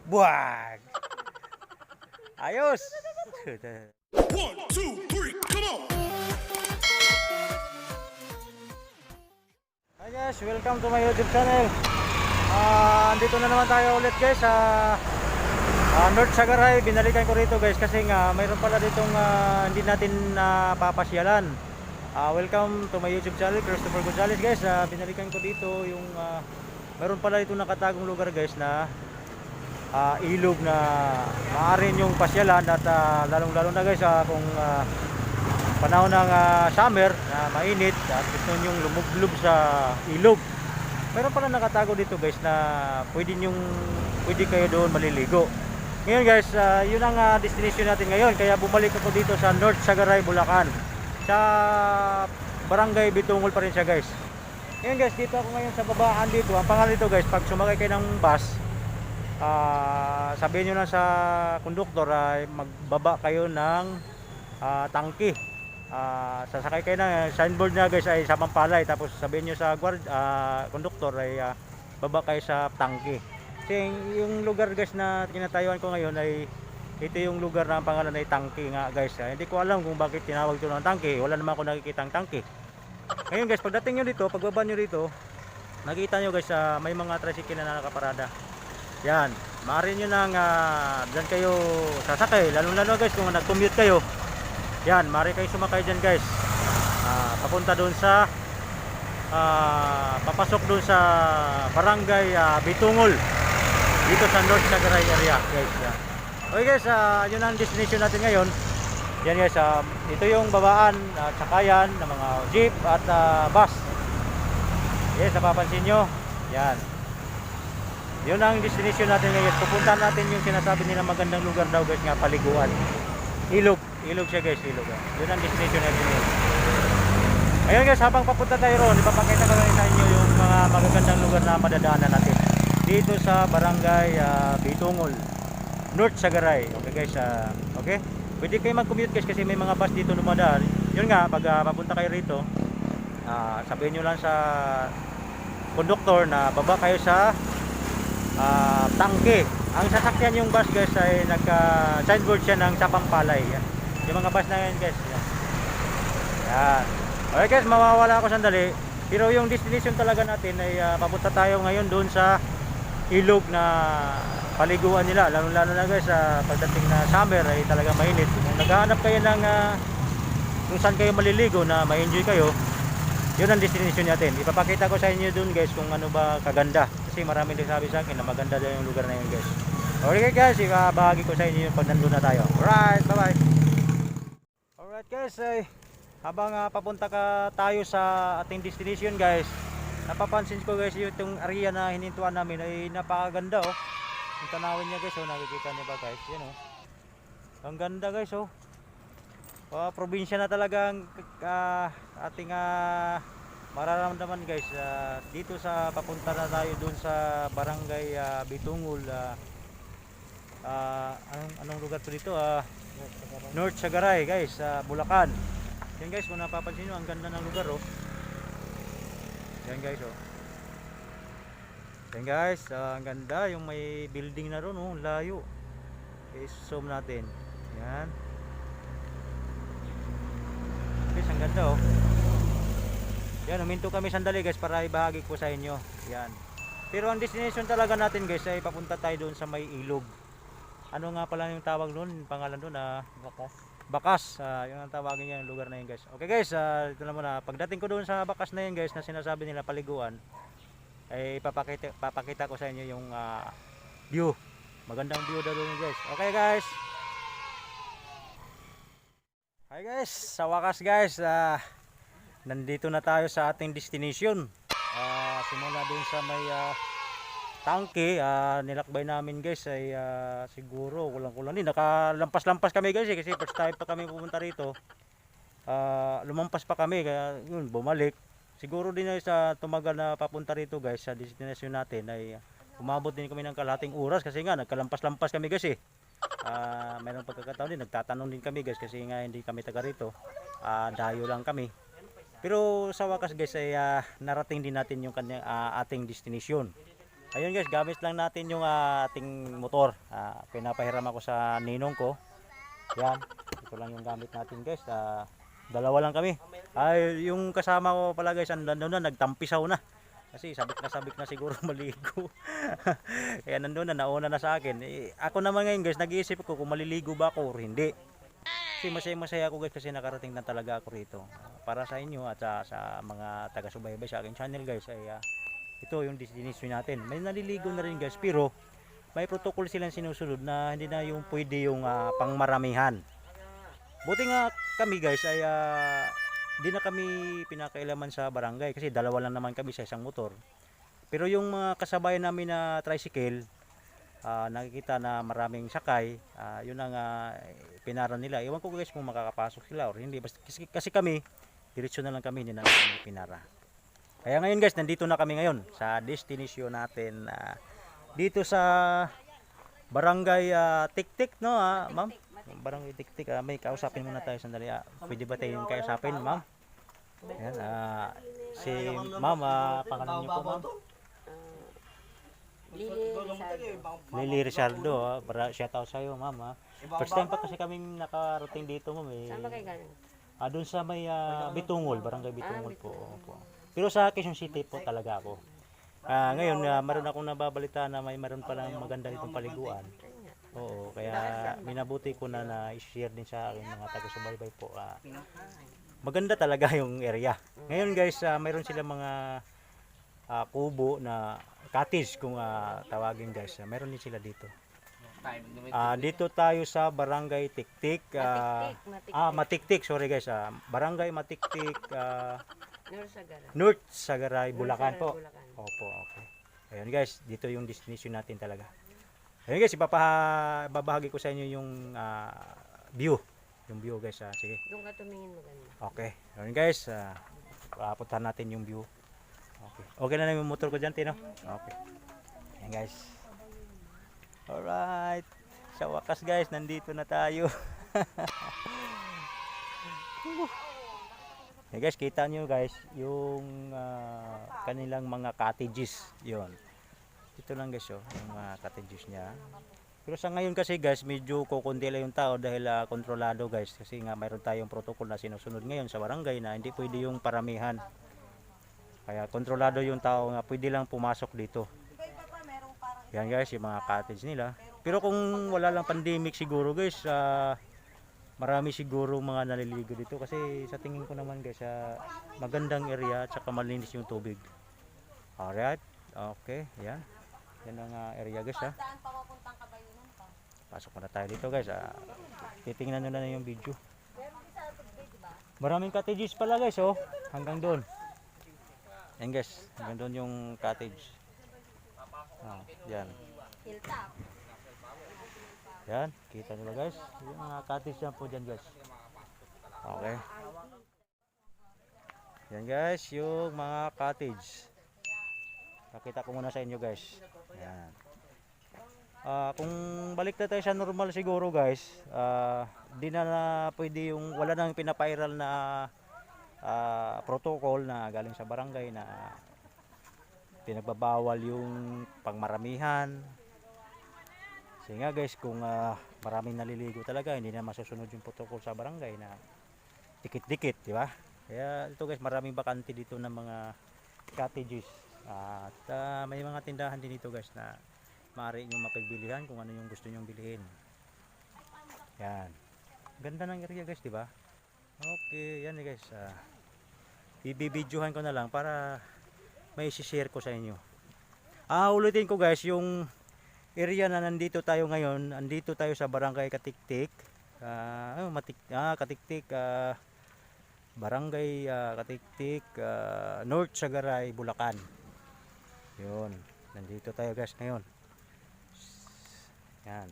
Buwag! Ayos! One, two, three, come on! Hi guys, welcome to my YouTube channel. Andito na naman tayo ulit guys sa North Sagaray. Binalikan ko rito guys kasi nga mayroon pala ditong hindi natin papasyalan. Welcome to my YouTube channel, Christopher Gonzales guys. Binalikan ko dito yung mayroon pala dito nakatagong lugar guys na ilog na maaari yung pasyalan at lalong lalo na guys kung panahon ng summer na mainit at gusto nyong lumublob sa ilog. Meron pala nakatago dito guys na pwede kayo doon maliligo. Ngayon guys, yun ang destination natin ngayon. Kaya bumalik ako dito sa North Sagaray, Bulacan. Sa Barangay Bitungol pa rin siya guys. Ngayon guys, dito ako ngayon sa babaan dito. Ang pangalan dito guys, pag sumakay kayo ng bus, sabihin nyo na sa konduktor ay magbaba kayo ng tangke. Sasakay kayo ng signboard na guys ay Sapampalay, tapos sabihin nyo sa konduktor ay baba kayo sa tangke. Kasi yung lugar guys na kinatayuan ko ngayon ay ito yung lugar na ang pangalan ay tangke nga guys. Hindi ko alam kung bakit tinawag ito ng tangke, wala naman ako nakikitang tangke. Ngayon guys, pagdating nyo dito, pagbaba nyo dito, nakita nyo guys may mga tricycle na nakaparada. Yan, maaari nyo nang dyan kayo sasakay, lalo guys kung nag-commute kayo. Yan, maaari kayo sumakay dyan guys, papunta doon sa papasok doon sa Barangay Bitungol dito sa North Sagaray area guys. Yan. Okay guys, yun ang destination natin ngayon. Yan guys, ito yung babaan at sakayan ng mga jeep at bus. Yes, napapansin nyo. Yan, yun ang destination natin ngayon. Pupuntahan natin yung sinasabi nila magandang lugar daw guys nga, paliguan. Ilog siya guys, ilog. Yun ang destination natin ngayon. Ayun guys, habang papunta tayo roon, ipapakita ko lang sa inyo yung mga magagandang lugar na madadaanan natin dito sa Barangay Bitungol, North Sagaray. Okay guys, okay? Pwede kayo mag-commute guys kasi may mga bus dito lumadaan. Yun nga, pag papunta kayo rito, sabihin nyo lang sa konduktor na baba kayo sa tangke. Ang sasakyan yung bus guys ay nagka-signboard siya ng Sapampalay. Yan. Yung mga bus na yan guys. Yan. Yan. Okay guys, mawawala ako sandali. Pero yung destination talaga natin ay papunta tayo ngayon doon sa ilog na paliguan nila. Lalo na guys, pagdating na summer ay talaga mainit. Kung naghahanap kayo ng kung saan kayo maliligo na ma-enjoy kayo, yun ang destination natin. Ipapakita ko sa inyo dun guys kung ano ba kaganda. Kasi marami nagsabi sa akin na maganda daw yung lugar na yun guys. Okay guys, ibabahagi ko sa inyo yung pag nandun na tayo. Alright, bye bye. Alright guys, habang papunta tayo sa ating destination guys, napapansin ko guys yung area na hinintuan namin ay napakaganda oh. Yung tanawin niya guys, nakikita niyo ba guys? Yan oh. Ang ganda guys oh. Probinsya na talagang ating mararamdaman guys. Dito sa papunta na tayo dun sa Barangay Bitungol. Anong lugar to dito? North Sagaray guys, Bulacan. Yan guys, kung napapansin nyo, ang ganda ng lugar oh. Yan guys oh. Yan guys, ang ganda. Yung may building na ron oh, layo. I-zoom natin. Yan guys, ang ganda oh. Yan, huminto kami sandali guys para ibahagi ko sa inyo. Yan. Pero ang destination talaga natin guys ay papunta tayo doon sa may ilog. Ano nga pala yung tawag doon? Pangalan doon Bakas. Yun ang tawagin niya yung lugar na yun guys. Okay guys, ito na muna. Pagdating ko doon sa Bakas na yun guys na sinasabi nila paliguan, ay papakita ko sa inyo yung view. Magandang view daw doon guys. Okay guys. Hi guys, sa wakas guys, nandito na tayo sa ating destination. Simula doon sa may tangke, nilakbay namin guys ay siguro kulang-kulang din. Nakalampas-lampas kami guys kasi first time pa kami pumunta rito. Lumampas pa kami kaya yun, bumalik. Siguro din ay sa tumagal na papunta rito guys sa destination natin ay umabot din kami ng kalahating oras kasi nga nagkalampas-lampas kami guys eh. Mayroong pagkakataon din nagtatanong din kami guys kasi nga hindi kami taga rito. Dayo lang kami. Pero sa wakas guys ay narating din natin yung ating destination. Ayun guys, gamit lang natin yung ating motor. Pinapahiram ako sa ninong ko. Yan. Ito lang yung gamit natin guys. Dalawa lang kami. Ay, yung kasama ko pala guys, nandun na, nagtampisaw na. Kasi sabik na siguro maligo. Kaya nandun na, nauna na sa akin. Ako naman ngayon guys, nag-iisip ko kung maliligo ba ako or hindi. Kasi masaya ako guys kasi nakarating na talaga ako rito. Para sa inyo at sa mga taga-subaybay sa akin channel guys ay ito yung destination natin. May naliligo na rin guys pero may protocol silang sinusunod na hindi na yung pwede yung pangmaramihan. Buti nga kami guys ay di na kami pinakailaman sa barangay kasi dalawa lang naman kami sa isang motor. Pero yung mga kasabayan namin na tricycle, nakikita na maraming sakay, yun ang pinaran nila. Iwan ko guys kung makakapasok sila or hindi. Basta, kasi kami, diretso na lang kami, hindi na lang kami pinara. Kaya ngayon guys, nandito na kami ngayon sa destination natin. Dito sa Barangay Tiktik, no ma'am? Barangay Tiktik, may kausapin muna tayo sandali. Pwede ba tayong kausapin, ma'am? Ayan, si ma'am, pangalan niyo po ma'am? Lily Rizardo, shout out sa'yo ma'am. First time pa kasi kami nakarating dito ma'am. Saan ba kayo galing? Doon sa may Bitungol, Barangay Bitungol po. Pero sa Quezon City po talaga ako. Ngayon, meron akong nababalitaan na meron palang maganda ditong paliguan. Oo, kaya minabuti ko na i-share din sa aking mga taga-subaybay po. Maganda talaga yung area. Ngayon guys, mayroon silang mga kubo na cottage kung tawagin guys. Meron din sila dito. Dito tayo sa Barangay Tiktik. Matiktik, sorry guys. Barangay Matiktik, North Sagaray, Bulacan po. Opo, okay. Ayun guys, dito yung destination natin talaga. Ayun guys, babahagi ko sa inyo yung view. Yung view guys, sige. Doon ka tumingin maganda. Okay. Ayun guys, puntahan natin yung view. Okay. Okay na yung motor ko dyan, Tino? Okay. Ayun guys. Alright. Sa wakas guys, nandito na tayo. Hey guys, kita nyo guys yung kanilang mga cottages. Yon. Ito lang guys yung mga cottages niya. Pero sa ngayon kasi guys, medyo kukundi lang yung tao dahil kontrolado guys. Kasi nga mayroon tayong protocol na sinusunod ngayon sa barangay na hindi pwede yung paramihan. Kaya kontrolado yung tao nga pwede lang pumasok dito. Yan guys, yung mga cottage nila. Pero kung wala lang pandemic siguro guys, marami siguro mga naliligo dito kasi sa tingin ko naman guys, magandang area at saka malinis yung tubig. Alright, okay, yan. Yan ang area guys ha. Pasok muna tayo dito guys. Titingnan nyo na yung video. Maraming cottages pala guys oh. Hanggang doon. Yan guys, hanggang doon yung cottage. Yan. Yan, kita nyo guys. Yung mga cottage yan po dyan guys. Okay. Yan guys, yung mga cottage. Pakita ko muna sa inyo guys. Yan. Kung balik na tayo sa normal siguro guys, di na pwede yung wala nang pinapairal na protocol na galing sa barangay na pinagbabawal yung pangmaramihan. Kasi nga guys, kung maraming naliligo talaga, hindi na masusunod yung protocol sa barangay na dikit-dikit, di ba? Kaya ito guys, maraming bakante dito ng mga cottages. At may mga tindahan din dito guys na maaari nyo mapagbilihan kung ano yung gusto nyong bilhin. Yan. Ganda ng area guys, di ba? Okay, yan guys. Ibibidyohan ko na lang para may share ko sa inyo. Ulitin ko guys, yung area na nandito tayo ngayon, andito tayo sa Barangay Katiktik. Katiktik, Barangay Katiktik, North Sagaray, Bulacan. Yun, nandito tayo guys ngayon. Yan.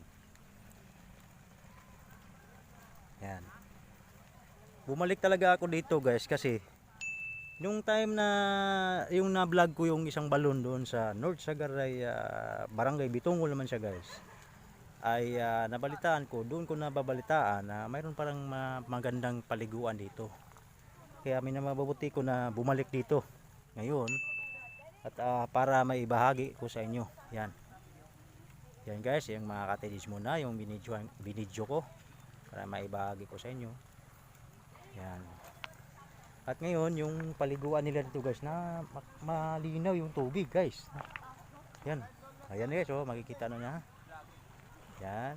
Yan. Bumalik talaga ako dito guys kasi nung time na yung na-vlog ko yung isang balon doon sa North Sagaray, Barangay Bitungol naman siya guys, ay nabalitaan ko, doon ko nababalitaan na mayroon parang magandang paliguan dito. Kaya may namabuti ko na bumalik dito ngayon At para maibahagi ko sa inyo. Yan. Yan guys, yung mga cottages muna, yung binidyo ko para maibahagi ko sa inyo. Yan. At ngayon, yung paliguan nila dito guys na malinaw yung tubig guys. Yan. Ayan guys, oh, makikita na niya. Yan.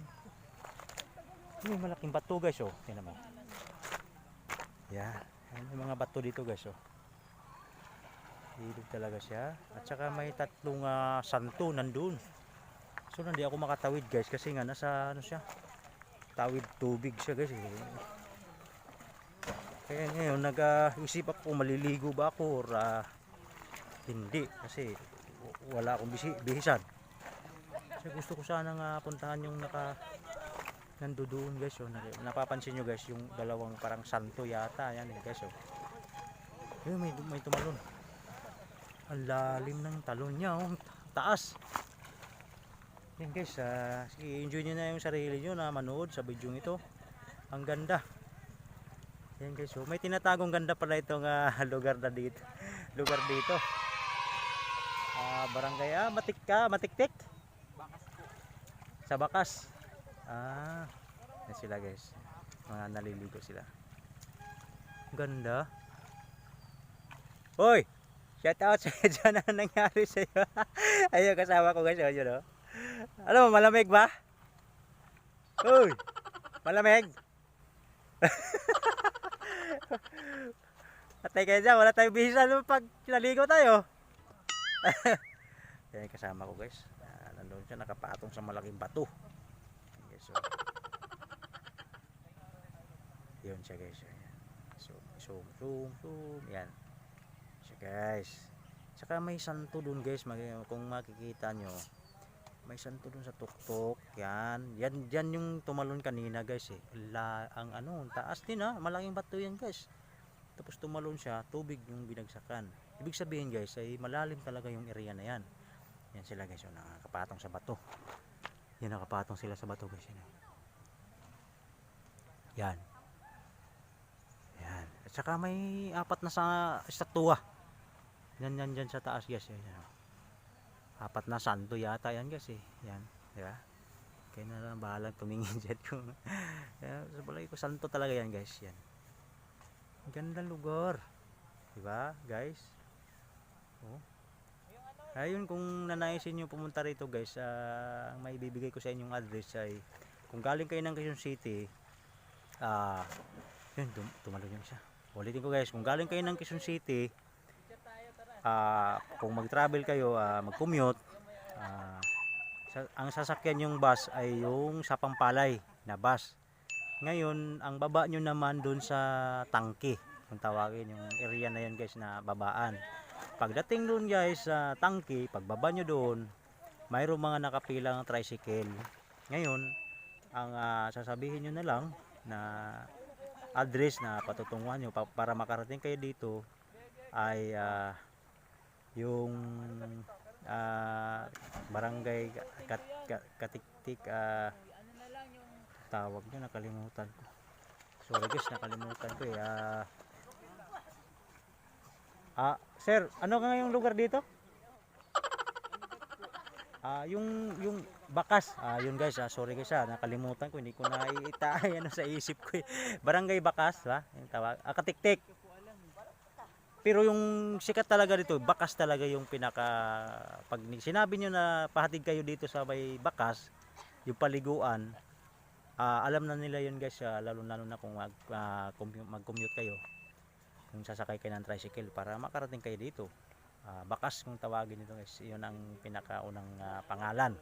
May malaking bato guys, oh. Yan naman. Yan. Yan yung mga bato dito guys, oh. Hilog talaga siya. At saka may tatlong santo nandun. So hindi ako makatawid guys kasi nga nasa ano siya. Tawid tubig siya guys. Kaya ngayon nag-isip ako maliligo ba ako or hindi kasi wala akong bihisan. Kasi gusto ko sana nga puntahan yung nandoon guys. Oh. Napapansin nyo guys yung dalawang parang santo yata. Yan guys. Oh. Yun, may tumalon. Ang lalim ng talon niya, oh. Taas. Yan guys, i-enjoy nyo na yung sarili nyo na manood sa video ito. Ang ganda. Yan guys, oh. May tinatagong ganda pala itong lugar na dito. Lugar dito. Barangay, Matiktik. Sa Bakas. Yan sila guys. Mga naliligo sila. Ganda. Hoy! Shout out sa dyan na nangyari sa iyo. Ayun, kasama ko guys. Ayun, oh. Ano, malamig ba? Uy! Malamig! Patay kayo dyan. Wala tayong bisa pag naligo tayo. Yan, kasama ko guys. Nandun siya, nakapatong sa malaking bato. Yes, so. Yun siya guys. Zoom. Yan. Guys, saka may santo dun guys, kung makikita nyo may santo dun sa tuktok. Yan yung tumalon kanina guys eh. Ang taas din malaking bato yan guys, tapos tumalon siya, tubig yung binagsakan. Ibig sabihin guys ay malalim talaga yung area na yan. Yan sila guys, yung nakapatong sa bato. Yan, nakapatong sila sa bato guys. Yan. At saka may 4 na sa estatwa. Yan dyan sa taas guys. Yan. 4 na santo yata yan guys eh. Yan. Diba? Kaya na lang bahalang tumingin dyan kung sa balay ko santo talaga yan guys. Yan. Gandang lugar. Diba guys? Oh. Ayun, kung nanaisin nyo pumunta rito guys, ang may bibigay ko sa inyong address ay kung galing kayo ng Quezon City, yun, tumalon yung isa. Ulitin ko guys, kung galing kayo ng Quezon City, kung mag-travel kayo, mag-commute, ang sasakyan yung bus ay yung Sapampalay na bus. Ngayon, ang baba nyo naman dun sa Tangke, kung tawagin yung area na yun guys na babaan. Pagdating dun guys sa Tangke, pagbaba nyo dun, mayroong mga nakapilang tricycle. Ngayon, ang sasabihin nyo na lang na address na patutunguhan nyo para makarating kayo dito ay yung barangay Katiktik, tawag nyo, nakalimutan ko. Sorry guys, nakalimutan ko sir, ano nga yung lugar dito? Yung Bakas. Yun guys, sorry guys, nakalimutan ko, hindi ko na iitaay sa isip ko. Barangay Bakas, yung tawag. Katiktik. Pero yung sikat talaga dito, Bakas talaga yung pinaka, pag sinabi nyo na pahatid kayo dito sa may Bakas, yung paliguan, alam na nila yun guys, lalo na kung mag-commute kayo, kung sasakay kayo ng tricycle para makarating kayo dito. Bakas kung tawagin nito guys, yun ang pinakaunang pangalan.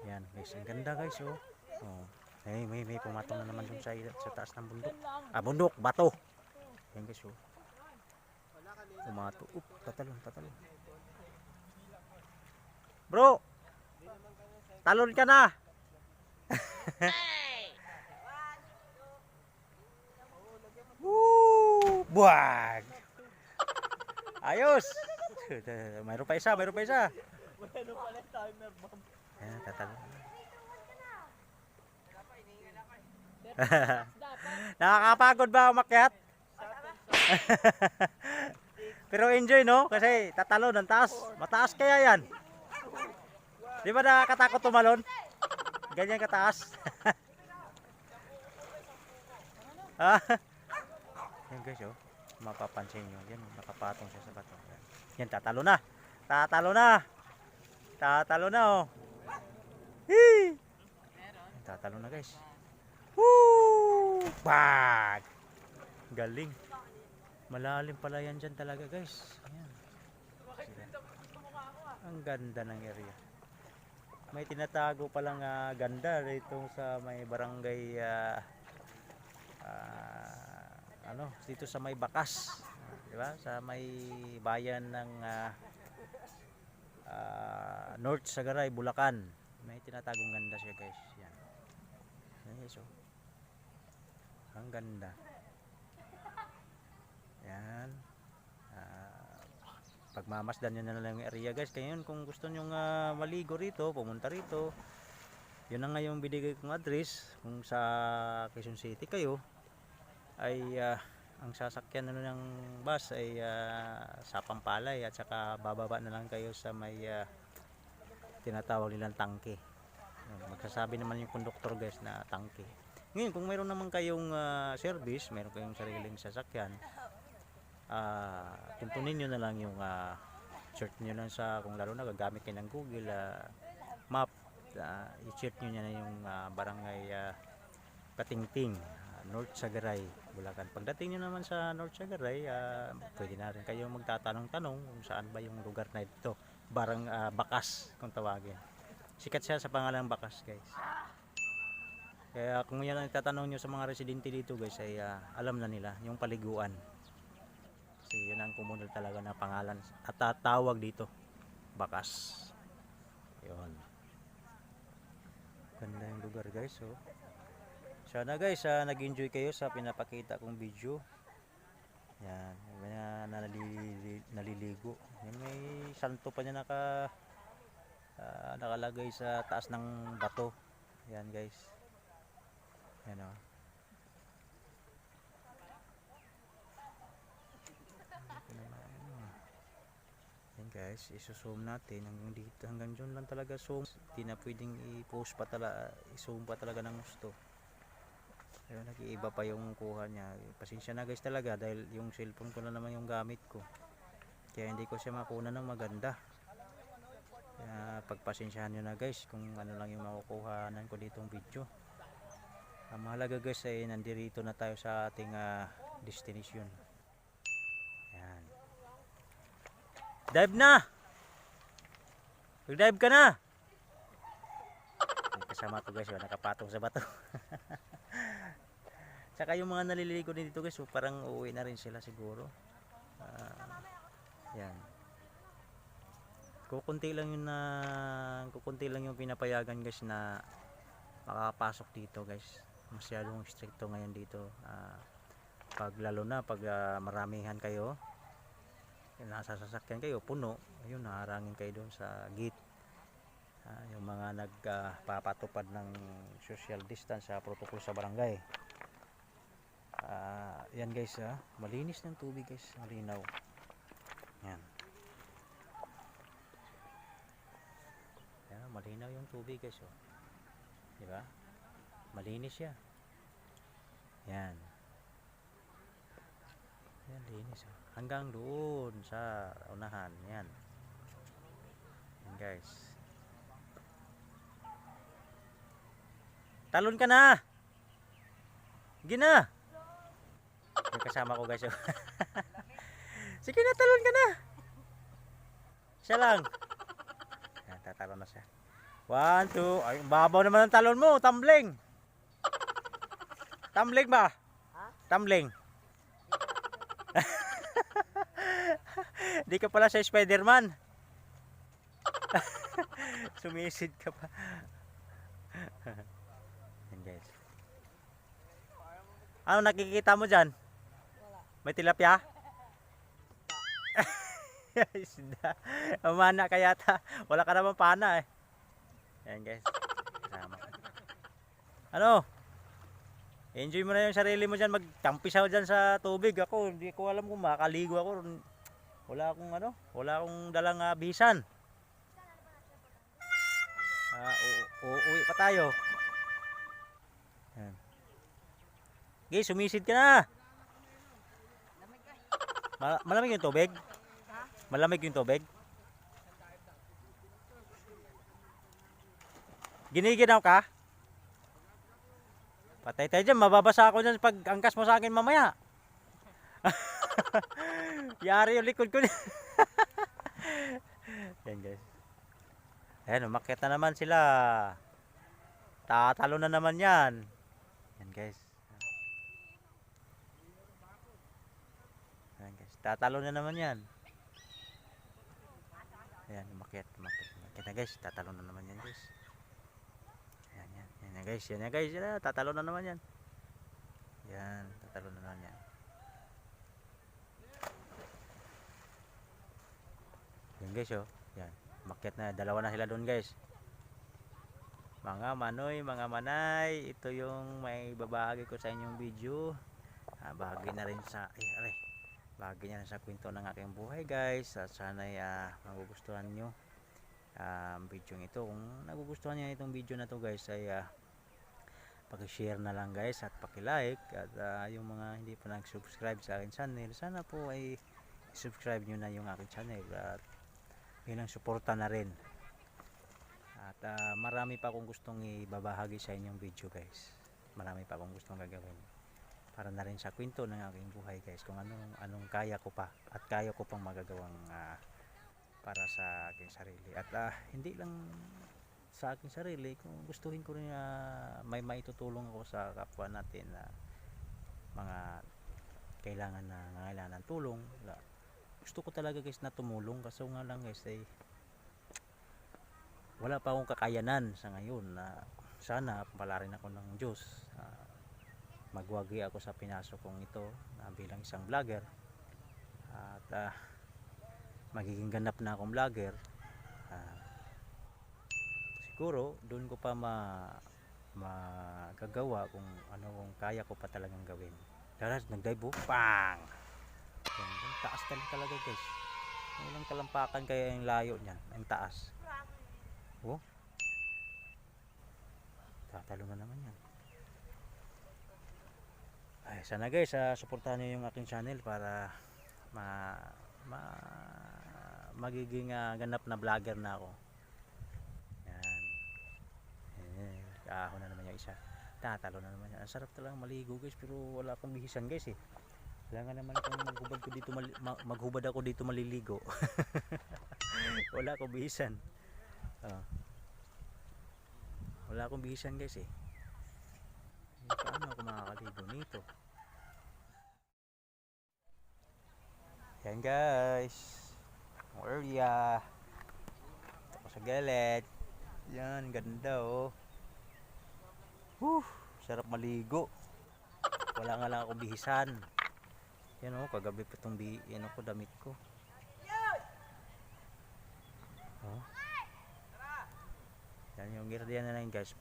Yan guys, ang ganda guys, oh. May pumatong na naman dun sa taas ng bundok. Bato. Yan guys, oh. Pumato. Tatalon. Bro, talon ka na. Woo! Buwag! Ayos! Mayroon pa isa. Ayan, tatalon. Nakakapagod ba umakyat? Pero enjoy, no? Kasi tatalo ng taas. Mataas kaya yan. Di ba nakakatakot tumalon? Ganyan kataas. Ah, yan guys, oh. Mapapansin nyo. Yan, nakapatong siya sa bato. Yan, tatalo na. Tatalo na. Tatalo na, oh. Hee! Tatalo na, guys. Woo! Bag! Galing. Malalim pala yan dyan talaga, guys. Ayan. Ang ganda ng area. May tinatago palang ganda dito sa may barangay dito sa may Bakas, di ba? Sa may bayan ng North Sagaray, Bulacan. May tinatagong ganda siya, guys. Yan. Yan, guys, oh. Ang ganda. Yan. Pagmamasdan nyo na lang yung area, guys. Kaya yun, kung gusto nyo maligo rito, pumunta rito, yun na nga yung binigay kong address. Kung sa Quezon City kayo, ay ang sasakyan na ng bus ay sa Pampalay, at saka bababa na lang kayo sa may tinatawag nilang tangke. Magsasabi naman yung conductor, guys, na tangke. Ngayon, kung mayroon naman kayong service, mayroon kayong sariling sasakyan, tuntunin nyo na lang yung search nyo lang sa, kung lalo na gagamit kayo ng Google map, i-search nyo na yung barangay Katingting, North Sagaray, Bulacan. Pagdating nyo naman sa North Sagaray, pwede na rin kayo magtatanong-tanong kung saan ba yung lugar na ito. Bakas kung tawagin. Sikat siya sa pangalang Bakas, guys. Kaya kung yan ang tatanong nyo sa mga residente dito, guys, ay alam na nila yung paliguan. Kasi yun ang kumunod talaga na pangalan at tatawag dito, Bakas. Yun. Ganda yung lugar, guys, oh. Sana, guys, nag-enjoy kayo sa pinapakita kong video. Yan, naliligo. Yan, may santo pa niya nakalagay sa taas ng bato. Yan, guys. Yan, oh. Yan, guys, iso-zoom natin hanggang dito, hanggang dyan lang talaga zoom. Hindi na pwedeng i-post pa talaga, i-zoom pa talaga ng gusto. Pero nag-iiba pa yung kuha niya. Pasensya na, guys, talaga dahil yung cellphone ko na naman yung gamit ko. Kaya hindi ko siya makuna ng maganda. Kaya pagpasensyahan nyo na, guys, kung ano lang yung makukuhanan ko ditong video. Ang mahalaga, guys, ay nandirito na tayo sa ating destination. Yan. Dive na! Mag-dive ka na! May kasama ko, guys, nakapatong sa bato. Saka yung mga naliligo din dito, guys, so parang uuwi na rin sila siguro. Yan. Kukunti lang yung pinapayagan, guys, na makakapasok dito, guys. Masyadong stricto ngayon dito. Lalo na pag maramihan kayo, nasa sasakyan kayo, puno, ayun, naharangin kayo doon sa gate. Yung mga nagpapatupad ng social distance sa protocol sa barangay. Yan, guys, malinis ng tubig, guys, malinaw. Yan. Yan, malinaw yung tubig, guys, oh. Di ba? Malinis siya. Yan. Yan, linis, oh. Hanggang doon sa unahan. Yan. Yan, guys. Talon ka na. Gina. Yung kasama ko, guys. Sige na, talon ka na. Siya lang. Yan, tatalon na siya. 1, 2. Ay, babaw naman ang talon mo. Tumbling. Tumbling ba? Tumbling. Di ka pala sa Spider-Man. Sumisid ka pa. Yan, guys. Ano nakikita mo dyan? May tilapia? Isda. Umana ka yata. Wala ka naman pana, eh. Yan, guys. Kasama. Ano? Enjoy mo na yung sarili mo dyan. Magtampisaw dyan sa tubig. Ako, hindi ko alam kung makakaligo ako. wala akong dalang bisan. Uuwi pa tayo. Yan. Guys, sumisid ka na. Malamig yung tubig? Malamig yung tubig? Giniginaw ka? Patay tayo dyan, mababasa ako dyan pag angkas mo sa akin mamaya. Yari yung likod ko. Yan guys. Ayan, umakyat na naman sila. Tatalo na naman yan. Yan guys. Ayan guys, tatalo na naman yan. Ayan, umakyat na guys, tatalo na naman yan guys. Yan guys, yan, tatalo na naman yan. Yan, tatalo na naman yan. Yan guys, oh. Yan, umakyat na, dalawa na sila doon guys. Mga manoy, mga manay, ito yung may babahagi ko sa inyong video. Bahagi na rin sa bahagi na rin sa kwento ng aking buhay guys. At sana magugustuhan nyo ang video ito. Kung nagugustuhan nyo itong video na to guys, ay paki-share na lang guys at paki-like. At yung mga hindi pa nag-subscribe sa aking channel, sana po ay subscribe nyo na yung aking channel at bilang suporta na rin. At marami pa akong gustong ibabahagi sa inyong video guys. Marami pa akong gustong gagawin para na rin sa kwento ng aking buhay guys, kung anong kaya ko pa at kaya ko pang magagawang para sa aking sarili. At hindi lang sa aking sarili, kung gustuhin ko rin may maitutulong ako sa kapwa natin na mga kailangan ng tulong. Gusto ko talaga guys na tumulong, kaso nga lang guys ay wala pa akong kakayanan sa ngayon. Sana palarin ako ng Diyos, magwagi ako sa pinasok kong ito bilang isang vlogger at magiging ganap na akong vlogger. Siguro doon ko pa magagawa kung kung kaya ko pa talagang gawin. Daras nagdive, pang yan, taas talaga guys, walang talampakan kaya yung layo niyan, ang taas. Tatalo na naman yan. Ay, sana guys, suportahan niyo yung aking channel para magiging ganap na vlogger na ako. Yan. Kaahon na naman yung isa. Tatalo na naman yan. Ang sarap talagang maligo guys, pero wala akong bihisan guys eh. Kailangan naman akong maghubad ako dito maliligo. Wala akong bihisan. Wala akong bihisan guys eh. Paano ako makakaligo nito? Yan guys, ang area ako sa gilid. Yan, ganda oh. Sarap maligo. Wala nga lang akong bihisan. Yan oh, kagabi pa itong damit ko. Yan yung area na lang guys.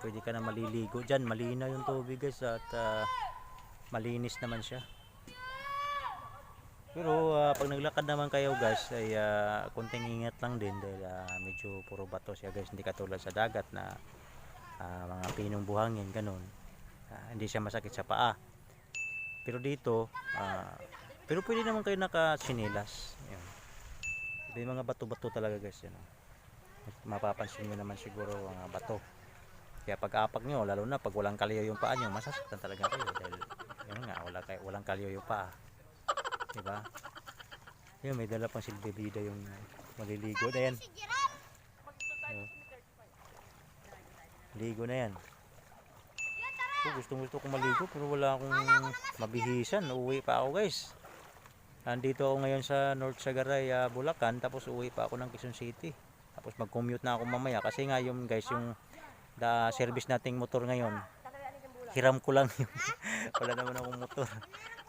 Pwede ka na maliligo dyan, malinaw yung tubig guys at malinis naman siya. Pero pag naglakad naman kayo guys ay konting ingat lang din dahil medyo puro bato siya guys, hindi katulad sa dagat na mga pinong buhangin ganun. Hindi siya masakit sa paa. Pero dito pero pwede naman kayo nakasinilas. Yan. May mga bato-bato talaga guys yan. Mapapansin nyo naman siguro mga bato. Kaya pag apak nyo, lalo na pag walang kalyo yung paa nyo, masasaktan talaga kayo dahil yun nga, walang kalyo yung paa, diba? Yun, may dala pang silbibida yung maliligo na yan. Ligo na yan. Gusto kong maligo pero wala akong mabihisan. Uuwi pa ako guys. Nandito ako ngayon sa North Sagaray, Bulacan, tapos uuwi pa ako ng Quezon City. Tapos mag-commute na ako mamaya kasi nga yung guys, yung service nating motor ngayon, hiram ko lang yun. Wala naman akong motor.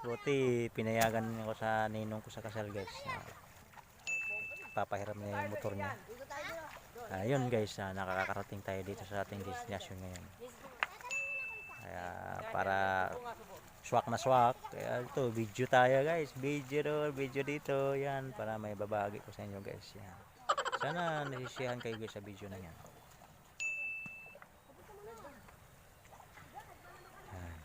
Buti pinayagan ako sa ninong ko sa kasal guys. Papahiram niya yung motor niya. Ayun guys, nakakarating tayo dito sa ating destination ngayon. Kaya para swak na swak. Kaya ito, video tayo guys. Video doon, video dito. Yan, para may babagi ko sa inyo guys. Yan. Sana nasisiyahan kayo guys sa video na yan. Yan.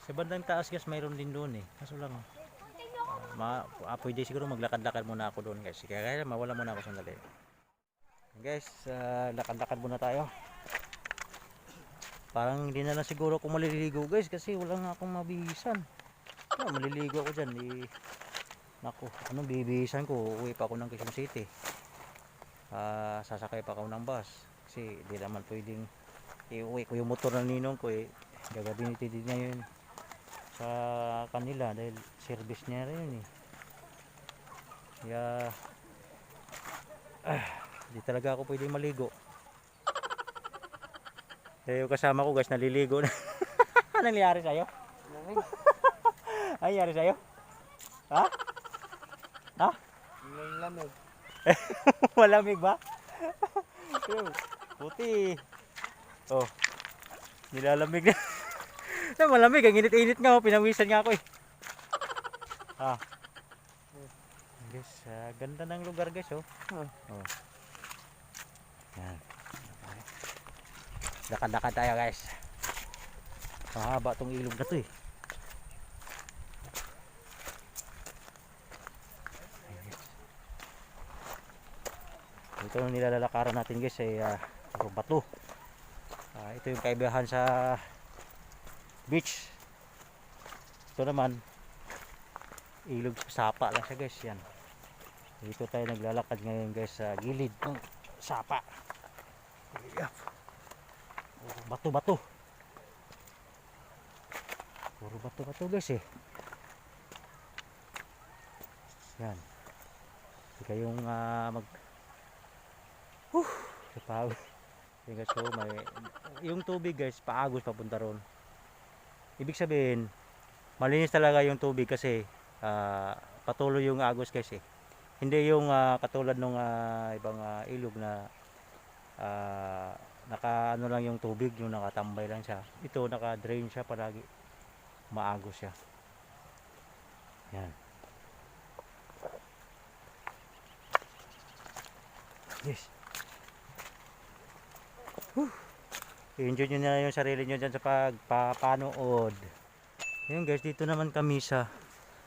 Sa bandang taas guys, mayroon din doon eh. Kaso lang, pwede siguro maglakad-lakad muna ako doon guys. Kaya mawala muna ako sandali. Guys, lakad-lakad muna tayo. Parang hindi na lang siguro ako maliligo guys kasi wala nga akong mabihisan. Maliligo ako dyan. Naku, bibihisan ko? Uwi pa ako ng Quezon City. Sasakay pa ako ng bus. Kasi di naman pwedeng iuwi ko yung motor ng ninong ko eh. Gagabiniti din niya yun sa kanila dahil service niya rin eh. Kaya di talaga ako pwedeng maligo. Yung kasama ko guys naliligo na. Anong nangyari sa'yo? Ay, nangyari sa'yo? Ha? Ha? Lamig. Malamig ba? Puti. Oh. Nilalamig na. Na malamig, ang init-init nga, pinawisan nga ako eh. Guys, ganda ng lugar guys oh. Oh. Yan. Lakad-lakad tayo guys. Mahaba tong ilog na to eh. Ito yung nilalakaran natin guys ay puro bato. Ito yung kaibahan sa beach. Ito naman ilog sa sapa lang siya guys. Yan. Dito tayo naglalakad ngayon guys sa gilid ng sapa. Bato-bato. Puro bato-bato guys eh. Yan. Hindi kayong kapawid. So, yung tubig guys, paagos papunta ron. Ibig sabihin, malinis talaga yung tubig kasi patuloy yung agos guys eh. Hindi yung katulad ng ibang ilog na naka ano lang yung tubig, yung nakatambay lang siya. Ito naka-drain siya palagi. Maagos siya. Yan. Yes. I-enjoy nyo na yung sarili nyo dyan sa pagpapanood. Yun guys, dito naman kami sa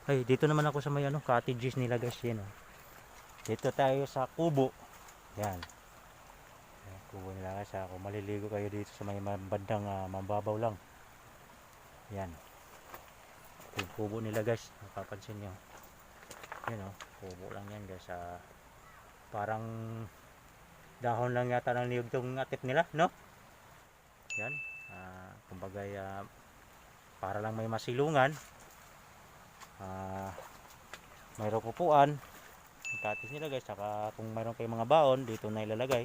dito naman ako sa may cottages nila guys. Yan, dito tayo sa kubo. Yan. Kubo nila guys. Kung maliligo kayo dito sa may bandang mababaw lang. Yan. Yung kubo nila guys. Napapansin nyo. Yan kubo lang yan guys. Parang dahon lang yata ng niyog tong atip nila, no? Yan. Kumbaga para lang may masilungan. Mayroong pupuan. Ang katis nila guys. Saka kung mayroon kayong mga baon, dito na ilalagay.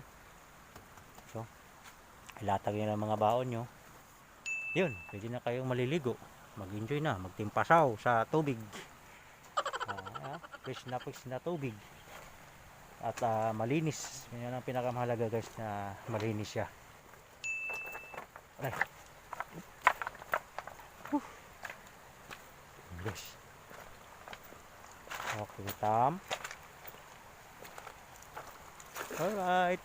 So, ilatag nyo ng mga baon nyo. Yun, pwede na kayong maliligo. Mag-enjoy na, magtimpasaw sa tubig. Fresh na tubig. At malinis. Yan ang pinakamahalaga guys, na malinis siya. Ay. Yes. Okay, tam. Alright.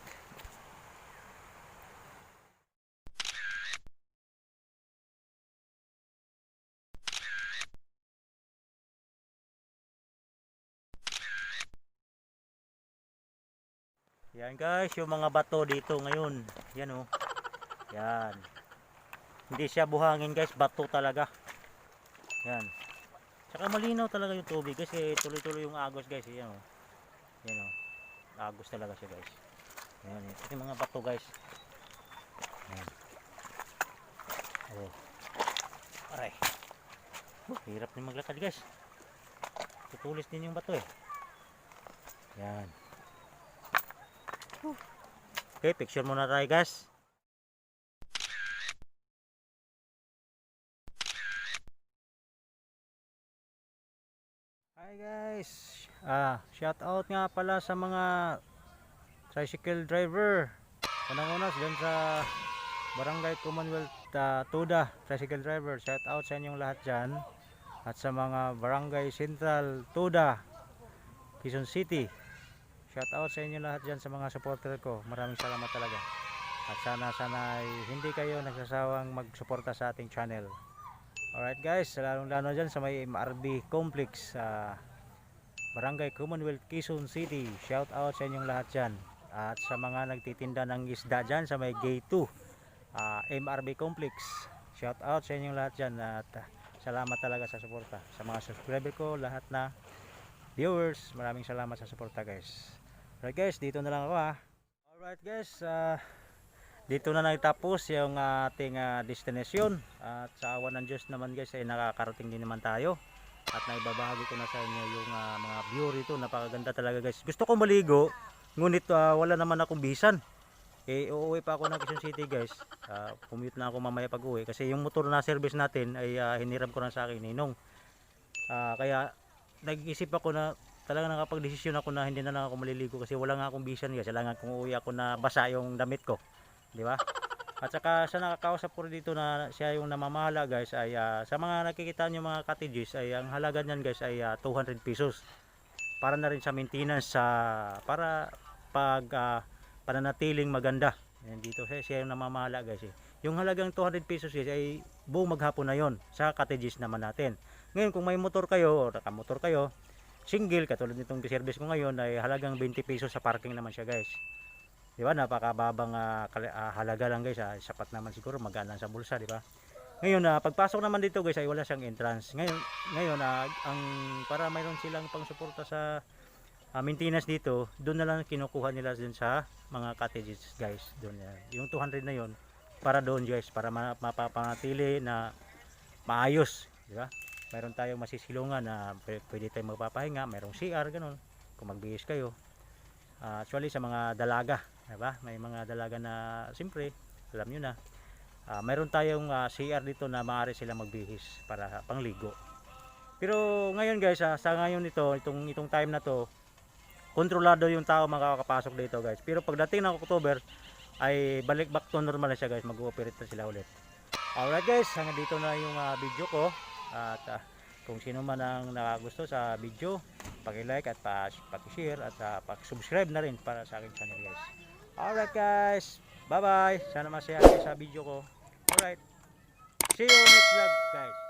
Yan guys, yung mga bato dito ngayon. Yan Yan. Hindi siya buhangin guys, bato talaga. Yan. Tsaka malinaw talaga yung tubig kasi tuloy-tuloy yung agos guys. Yan Yan agos talaga siya guys. Yan. Ito yung mga bato guys. Yan. Aray. Hirap din maglakad guys. Tutulis din yung bato eh. Yan. Okay, picture muna tayo guys. Hi guys. Shout out nga pala sa mga tricycle driver. Unang-una dyan sa Barangay Commonwealth Tuda tricycle driver, shout out sa inyong lahat dyan. At sa mga Barangay Central Tuda, Quezon City, shout out sa inyo lahat dyan sa mga supporter ko. Maraming salamat talaga. At sana ay hindi kayo nagsasawang magsuporta sa ating channel. Alright guys, lalong lalo dyan sa may MRB Complex, Barangay Commonwealth, Quezon City, shout out sa inyong lahat dyan. At sa mga nagtitinda ng isda dyan sa may Gate 2, MRB Complex, shout out sa inyong lahat dyan. At salamat talaga sa suporta. Sa mga subscriber ko, lahat na viewers, maraming salamat sa suporta guys. Alright guys, dito na lang ako ha. Alright guys, dito na nagtapos yung ating destination. At sa awa ng Diyos naman guys ay nakakarating din naman tayo. At naibabahagi ko na sa inyo yung mga view rito. Napakaganda talaga guys. Gusto ko maligo, ngunit wala naman akong bisan. Uuwi pa ako ng Quezon City guys. Commute na ako mamaya pag uwi. Kasi yung motor na service natin ay hiniram ko na sa akin ninong. Kaya nag-isip ako na talaga nakapag-desisyon ako na hindi na lang ako maliligo. Kasi wala nga akong bisan guys. Kailangan kung uuwi ako na basa yung damit ko. Di ba? At saka sa nakakausap ko dito na siya yung namamahala guys ay sa mga nakikita nyo mga cottages ay ang halaga niyan guys ay 200 pesos. Para na rin sa maintenance para pag pananatiling maganda. Yan dito siya yung namamahala guys eh. Yung halagang 200 pesos guys ay buong maghapon na yon sa cottages naman natin. Ngayon kung may motor kayo o nakamotor kayo, single katulad nitong service ko ngayon ay halagang 20 pesos sa parking naman siya guys. Di ba? Napakababang halaga lang guys. Sapat naman siguro, magaan lang sa bulsa, di ba? Ngayon, pagpasok naman dito guys ay wala siyang entrance. Ngayon ang para mayroon silang pangsuporta sa maintenance dito, doon na lang kinukuha nila dun sa mga cottages guys. Doon yung 200 na yon para doon guys, para mapapanatili na maayos, di ba? Mayroon tayong masisilungan na pwede tayong magpapahinga, mayroong CR ganun kung magbihis kayo. Actually sa mga dalaga, diba? May mga dalaga na siyempre alam nyo na mayroon tayong CR dito na maaari sila magbihis para pangligo. Pero ngayon guys, sa ngayon itong time na to, kontrolado yung tao makakapasok dito guys. Pero pagdating ng October ay balik back to normal na siya guys, mag-ooperate na sila ulit. Alright guys, hanggang dito na yung video ko. At kung sino man ang nakagusto sa video, paki-like at paki-share at paki-subscribe na rin para sa aking channel guys. Alright guys, bye bye. Sana masaya kayo sa video ko. Alright, see you next vlog guys.